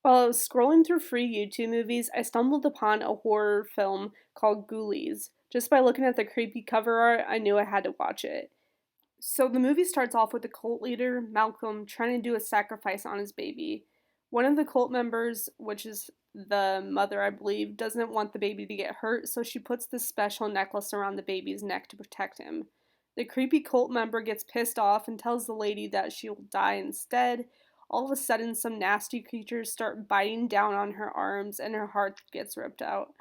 While I was scrolling through free YouTube movies, I stumbled upon a horror film called Ghoulies. Just by looking at the creepy cover art, I knew I had to watch it. So the movie starts off with the cult leader, Malcolm, trying to do a sacrifice on his baby. One of the cult members, which is the mother, I believe, doesn't want the baby to get hurt, so she puts this special necklace around the baby's neck to protect him. The creepy cult member gets pissed off and tells the lady that she'll die instead. All of a sudden, some nasty creatures start biting down on her arms and her heart gets ripped out.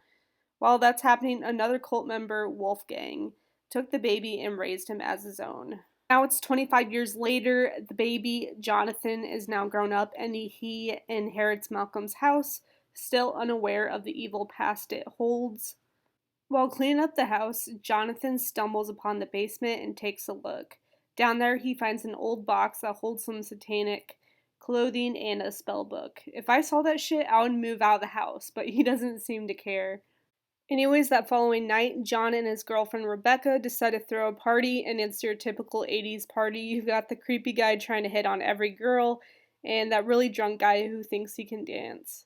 While that's happening, another cult member, Wolfgang, took the baby and raised him as his own. Now it's 25 years later. The baby, Jonathan, is now grown up and he inherits Malcolm's house, still unaware of the evil past it holds. While cleaning up the house, Jonathan stumbles upon the basement and takes a look. Down there, he finds an old box that holds some satanic clothing and a spell book. If I saw that shit, I would move out of the house, but he doesn't seem to care. Anyways, that following night, John and his girlfriend Rebecca decide to throw a party, and it's your typical 80s party. You've got the creepy guy trying to hit on every girl, and that really drunk guy who thinks he can dance.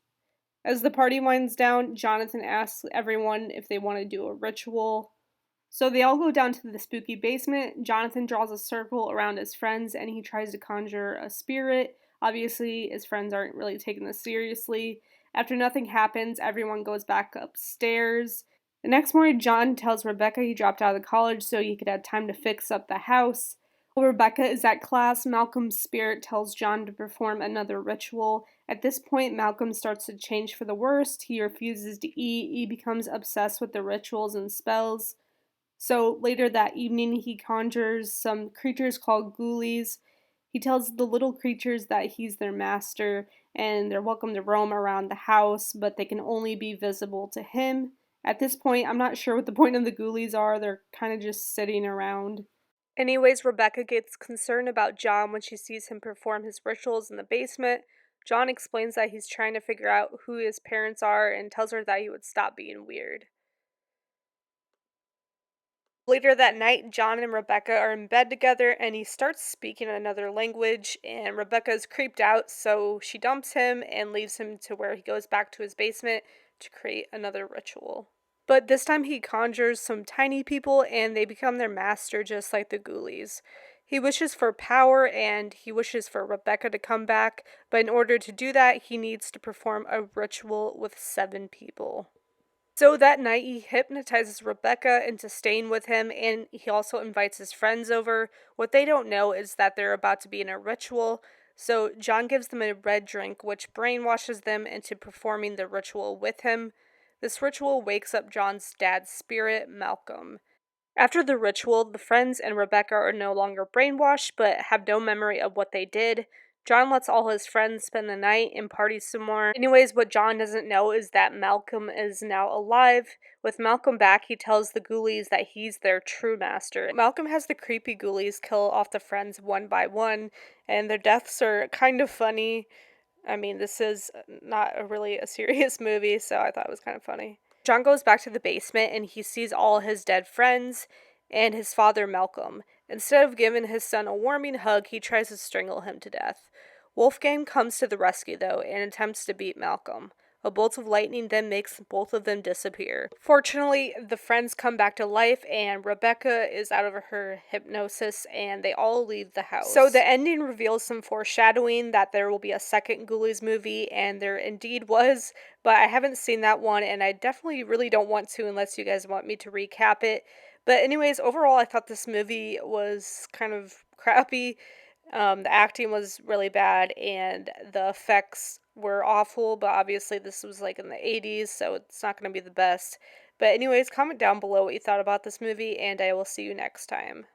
As the party winds down, Jonathan asks everyone if they want to do a ritual. So they all go down to the spooky basement. Jonathan draws a circle around his friends, and he tries to conjure a spirit. Obviously, his friends aren't really taking this seriously. After nothing happens, everyone goes back upstairs. The next morning, John tells Rebecca he dropped out of college so he could have time to fix up the house. While Rebecca is at class, Malcolm's spirit tells John to perform another ritual. At this point, Malcolm starts to change for the worst. He refuses to eat. He becomes obsessed with the rituals and spells. So later that evening, he conjures some creatures called Ghoulies. He tells the little creatures that he's their master and they're welcome to roam around the house, but they can only be visible to him. At this point, I'm not sure what the point of the Ghoulies are. They're kind of just sitting around. Anyways, Rebecca gets concerned about John when she sees him perform his rituals in the basement. John explains that he's trying to figure out who his parents are and tells her that he would stop being weird. Later that night, John and Rebecca are in bed together and he starts speaking another language and Rebecca is creeped out, so she dumps him and leaves him to where he goes back to his basement to create another ritual. But this time he conjures some tiny people and they become their master just like the Ghoulies. He wishes for power and he wishes for Rebecca to come back, but in order to do that, he needs to perform a ritual with 7 people. So that night, he hypnotizes Rebecca into staying with him, and he also invites his friends over. What they don't know is that they're about to be in a ritual, so John gives them a red drink, which brainwashes them into performing the ritual with him. This ritual wakes up John's dad's spirit, Malcolm. After the ritual, the friends and Rebecca are no longer brainwashed, but have no memory of what they did. John lets all his friends spend the night and party some more. Anyways, what John doesn't know is that Malcolm is now alive. With Malcolm back, he tells the Ghoulies that he's their true master. Malcolm has the creepy Ghoulies kill off the friends one by one, and their deaths are kind of funny. I mean, this is not really a serious movie, so I thought it was kind of funny. John goes back to the basement and he sees all his dead friends and his father, Malcolm. Instead of giving his son a warming hug, he tries to strangle him to death. Wolfgang comes to the rescue, though, and attempts to beat Malcolm. A bolt of lightning then makes both of them disappear. Fortunately, the friends come back to life, and Rebecca is out of her hypnosis, and they all leave the house. So the ending reveals some foreshadowing that there will be a second Ghoulies movie, and there indeed was, but I haven't seen that one, and I definitely really don't want to unless you guys want me to recap it. But anyways, overall, I thought this movie was kind of crappy. The acting was really bad and the effects were awful, but obviously this was like in the 80s, so it's not going to be the best. But anyways, comment down below what you thought about this movie, and I will see you next time.